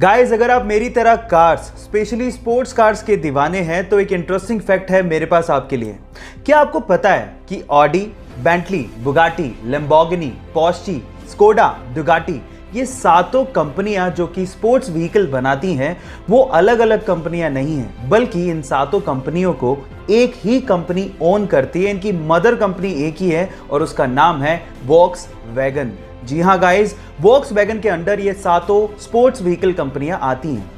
Guys, अगर आप मेरी तरह कार्स, स्पेशली स्पोर्ट्स कार्स के दीवाने हैं तो एक इंटरेस्टिंग फैक्ट है मेरे पास आपके लिए। क्या आपको पता है कि Audi, Bentley, Bugatti, Lamborghini, Porsche, Skoda, Ducati ये सातों कंपनियां जो कि स्पोर्ट्स व्हीकल बनाती हैं वो अलग अलग कंपनियां नहीं हैं, बल्कि इन सातों कंपनियों को एक ही कंपनी ओन करती है। इनकी मदर कंपनी एक ही है और उसका नाम है वॉक्सवैगन। जी हाँ गाइस, वॉक्सवैगन के अंडर ये सातों स्पोर्ट्स व्हीकल कंपनियां आती हैं।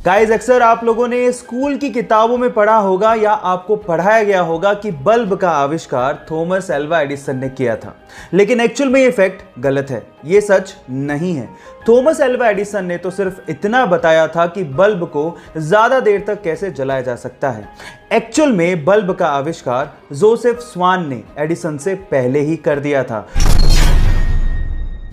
गाइस, अक्सर आप लोगों ने स्कूल की किताबों में पढ़ा होगा या आपको पढ़ाया गया होगा कि बल्ब का आविष्कार थॉमस एल्वा एडिसन ने किया था, लेकिन एक्चुअल में ये फैक्ट गलत है, ये सच नहीं है। थॉमस एल्वा एडिसन ने तो सिर्फ इतना बताया था कि बल्ब को ज्यादा देर तक कैसे जलाया जा सकता है। एक्चुअल में बल्ब का आविष्कार जोसेफ स्वान ने एडिसन से पहले ही कर दिया था।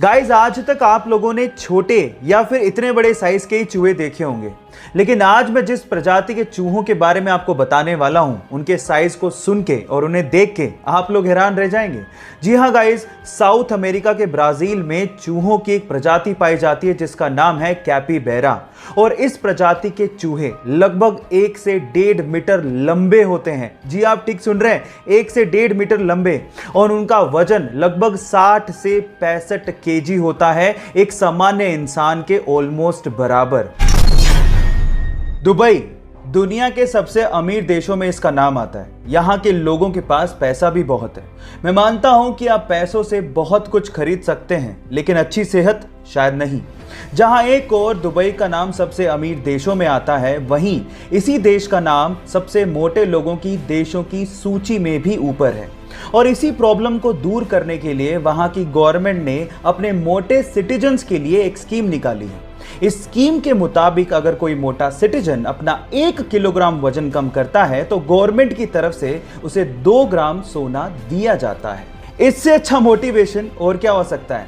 गाइस, आज तक आप लोगों ने छोटे या फिर इतने बड़े साइज के ही चूहे देखे होंगे, लेकिन आज मैं जिस प्रजाति के चूहों के बारे में आपको बताने वाला हूं, उनके साइज को सुन के और उन्हें देख के आप लोग हैरान रह जाएंगे। जी हां गाइस, साउथ अमेरिका के ब्राजील में चूहों की एक प्रजाति पाई जाती है जिसका नाम है कैपिबैरा, और इस प्रजाति के चूहे लगभग 1 से 1.5 मीटर लंबे होते हैं। जी आप ठीक सुन रहे हैं, 1 से 1.5 मीटर लंबे, और उनका वजन लगभग 60 से 65 केजी होता है, एक सामान्य इंसान के ऑलमोस्ट बराबर। दुबई दुनिया के सबसे अमीर देशों में इसका नाम आता है। यहाँ के लोगों के पास पैसा भी बहुत है। मैं मानता हूं कि आप पैसों से बहुत कुछ खरीद सकते हैं, लेकिन अच्छी सेहत शायद नहीं। जहां एक और दुबई का नाम सबसे अमीर देशों में आता है, वहीं इसी देश का नाम सबसे मोटे लोगों की देशों की सूची में भी ऊपर है। और इसी प्रॉब्लम को दूर करने के लिए वहां की गवर्नमेंट ने अपने मोटे सिटीजन्स के लिए एक स्कीम निकाली है। इस स्कीम के मुताबिक अगर कोई मोटा सिटीजन अपना 1 किलोग्राम वजन कम करता है तो गवर्नमेंट की तरफ से उसे 2 ग्राम सोना दिया जाता है। इससे अच्छा मोटिवेशन और क्या हो सकता है।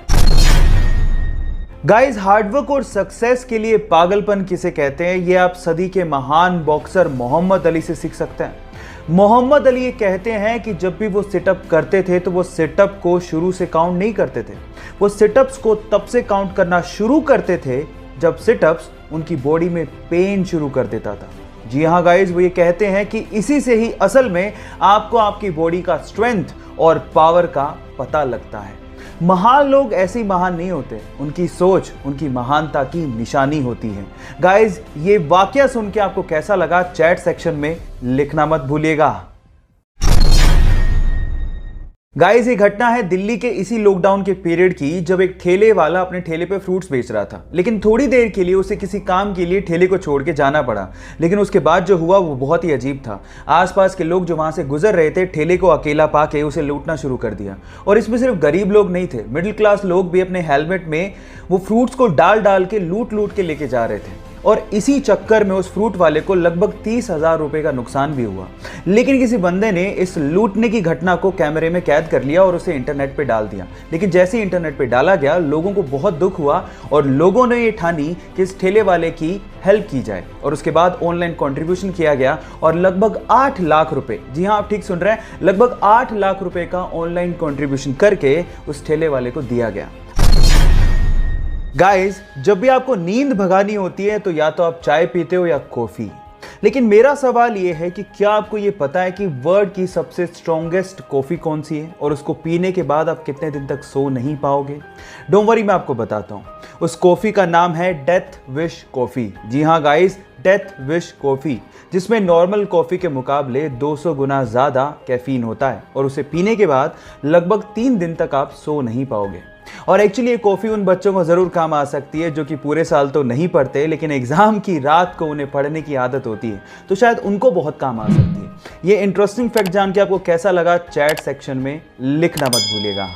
गाइस, हार्डवर्क और सक्सेस के लिए पागलपन किसे कहते हैं, ये आप सदी के महान बॉक्सर मोहम्मद अली से सीख सकते हैं। मोहम्मद अली ये कहते हैं कि जब भी वो सिटअप करते थे तो वो सिटअप को शुरू से काउंट नहीं करते थे, वो सिटअप्स को तब से काउंट करना शुरू करते थे जब सिटअप्स उनकी बॉडी में पेन शुरू कर देता था। जी हाँ गाइस, वो ये कहते हैं कि इसी से ही असल में आपको आपकी बॉडी का स्ट्रेंथ और पावर का पता लगता है। महान लोग ऐसे ही महान नहीं होते, उनकी सोच उनकी महानता की निशानी होती है। गाइस, ये वाकया सुन के आपको कैसा लगा चैट सेक्शन में लिखना मत भूलिएगा। गाइस, ये घटना है दिल्ली के इसी लॉकडाउन के पीरियड की, जब एक ठेले वाला अपने ठेले पे फ्रूट्स बेच रहा था, लेकिन थोड़ी देर के लिए उसे किसी काम के लिए ठेले को छोड़ के जाना पड़ा। लेकिन उसके बाद जो हुआ वो बहुत ही अजीब था। आसपास के लोग जो वहां से गुजर रहे थे, ठेले को अकेला पाके उसे लूटना शुरू कर दिया। और इसमें सिर्फ गरीब लोग नहीं थे, मिडिल क्लास लोग भी अपने हेलमेट में वो फ्रूट्स को डाल डाल के लूट के लेके जा रहे थे। और इसी चक्कर में उस फ्रूट वाले को लगभग 30,000 रुपए का नुकसान भी हुआ। लेकिन किसी बंदे ने इस लूटने की घटना को कैमरे में कैद कर लिया और उसे इंटरनेट पे डाल दिया। लेकिन जैसे ही इंटरनेट पे डाला गया, लोगों को बहुत दुख हुआ और लोगों ने ये ठानी कि इस ठेले वाले की हेल्प की जाए। और उसके बाद ऑनलाइन कंट्रीब्यूशन किया गया और लगभग 8 लाख रुपए, जी हाँ आप ठीक सुन रहे हैं, लगभग 8 लाख रुपए का ऑनलाइन कंट्रीब्यूशन करके उस ठेले वाले को दिया गया। गाइस, जब भी आपको नींद भगानी होती है तो या तो आप चाय पीते हो या कॉफी। लेकिन मेरा सवाल यह है कि क्या आपको यह पता है कि वर्ल्ड की सबसे स्ट्रॉन्गेस्ट कॉफी कौन सी है और उसको पीने के बाद आप कितने दिन तक सो नहीं पाओगे? डोंट वरी, मैं आपको बताता हूं। उस कॉफी का नाम है डेथ विश कॉफी। जी हाँ गाइस, डेथ विश कॉफी, जिसमें नॉर्मल कॉफी के मुकाबले 200 गुना ज्यादा कैफीन होता है और उसे पीने के बाद लगभग 3 दिन तक आप सो नहीं पाओगे। और एक्चुअली ये कॉफी उन बच्चों को जरूर काम आ सकती है जो कि पूरे साल तो नहीं पढ़ते, लेकिन एग्जाम की रात को उन्हें पढ़ने की आदत होती है, तो शायद उनको बहुत काम आ सकती है। ये इंटरेस्टिंग फैक्ट जान के आपको कैसा लगा चैट सेक्शन में लिखना मत भूलिएगा।